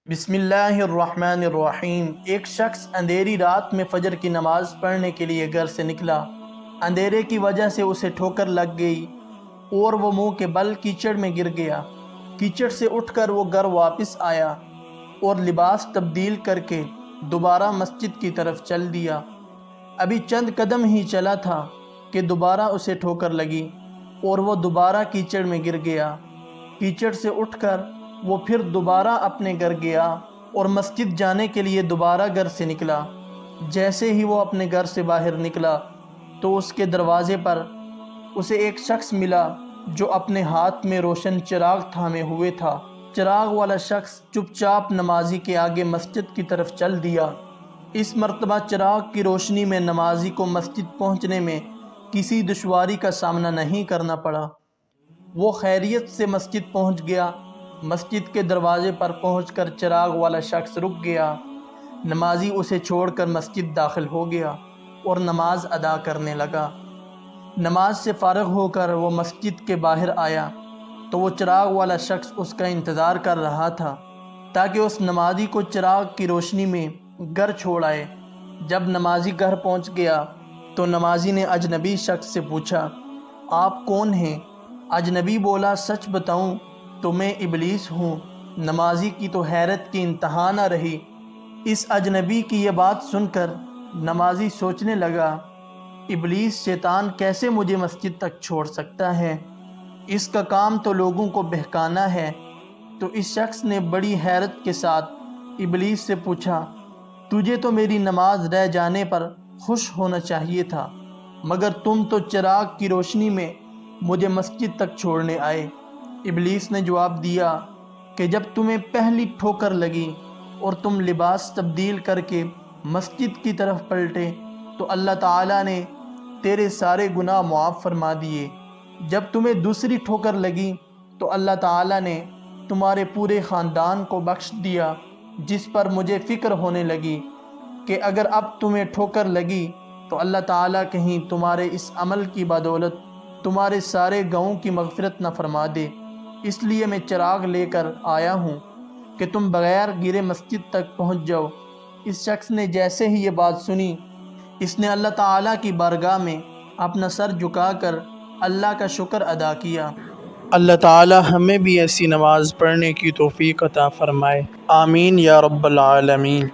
بسم اللہ الرحمن الرحیم۔ ایک شخص اندھیری رات میں فجر کی نماز پڑھنے کے لیے گھر سے نکلا۔ اندھیرے کی وجہ سے اسے ٹھوکر لگ گئی اور وہ منہ کے بل کیچڑ میں گر گیا۔ کیچڑ سے اٹھ کر وہ گھر واپس آیا اور لباس تبدیل کر کے دوبارہ مسجد کی طرف چل دیا۔ ابھی چند قدم ہی چلا تھا کہ دوبارہ اسے ٹھوکر لگی اور وہ دوبارہ کیچڑ میں گر گیا۔ کیچڑ سے اٹھ کر وہ پھر دوبارہ اپنے گھر گیا اور مسجد جانے کے لیے دوبارہ گھر سے نکلا۔ جیسے ہی وہ اپنے گھر سے باہر نکلا تو اس کے دروازے پر اسے ایک شخص ملا جو اپنے ہاتھ میں روشن چراغ تھامے ہوئے تھا۔ چراغ والا شخص چپ چاپ نمازی کے آگے مسجد کی طرف چل دیا۔ اس مرتبہ چراغ کی روشنی میں نمازی کو مسجد پہنچنے میں کسی دشواری کا سامنا نہیں کرنا پڑا۔ وہ خیریت سے مسجد پہنچ گیا۔ مسجد کے دروازے پر پہنچ کر چراغ والا شخص رک گیا۔ نمازی اسے چھوڑ کر مسجد داخل ہو گیا اور نماز ادا کرنے لگا۔ نماز سے فارغ ہو کر وہ مسجد کے باہر آیا تو وہ چراغ والا شخص اس کا انتظار کر رہا تھا تاکہ اس نمازی کو چراغ کی روشنی میں گھر چھوڑ آئے۔ جب نمازی گھر پہنچ گیا تو نمازی نے اجنبی شخص سے پوچھا، آپ کون ہیں؟ اجنبی بولا، سچ بتاؤں تو میں ابلیس ہوں۔ نمازی کی تو حیرت کی انتہا نہ رہی۔ اس اجنبی کی یہ بات سن کر نمازی سوچنے لگا، ابلیس شیطان کیسے مجھے مسجد تک چھوڑ سکتا ہے؟ اس کا کام تو لوگوں کو بہکانا ہے۔ تو اس شخص نے بڑی حیرت کے ساتھ ابلیس سے پوچھا، تجھے تو میری نماز رہ جانے پر خوش ہونا چاہیے تھا، مگر تم تو چراغ کی روشنی میں مجھے مسجد تک چھوڑنے آئے۔ ابلیس نے جواب دیا کہ جب تمہیں پہلی ٹھوکر لگی اور تم لباس تبدیل کر کے مسجد کی طرف پلٹے تو اللہ تعالیٰ نے تیرے سارے گناہ معاف فرما دیے۔ جب تمہیں دوسری ٹھوکر لگی تو اللہ تعالیٰ نے تمہارے پورے خاندان کو بخش دیا، جس پر مجھے فکر ہونے لگی کہ اگر اب تمہیں ٹھوکر لگی تو اللہ تعالیٰ کہیں تمہارے اس عمل کی بدولت تمہارے سارے گناہوں کی مغفرت نہ فرما دے۔ اس لیے میں چراغ لے کر آیا ہوں کہ تم بغیر گرے مسجد تک پہنچ جاؤ۔ اس شخص نے جیسے ہی یہ بات سنی، اس نے اللہ تعالیٰ کی بارگاہ میں اپنا سر جھکا کر اللہ کا شکر ادا کیا۔ اللہ تعالیٰ ہمیں بھی ایسی نماز پڑھنے کی توفیق عطا فرمائے، آمین یا رب العالمین۔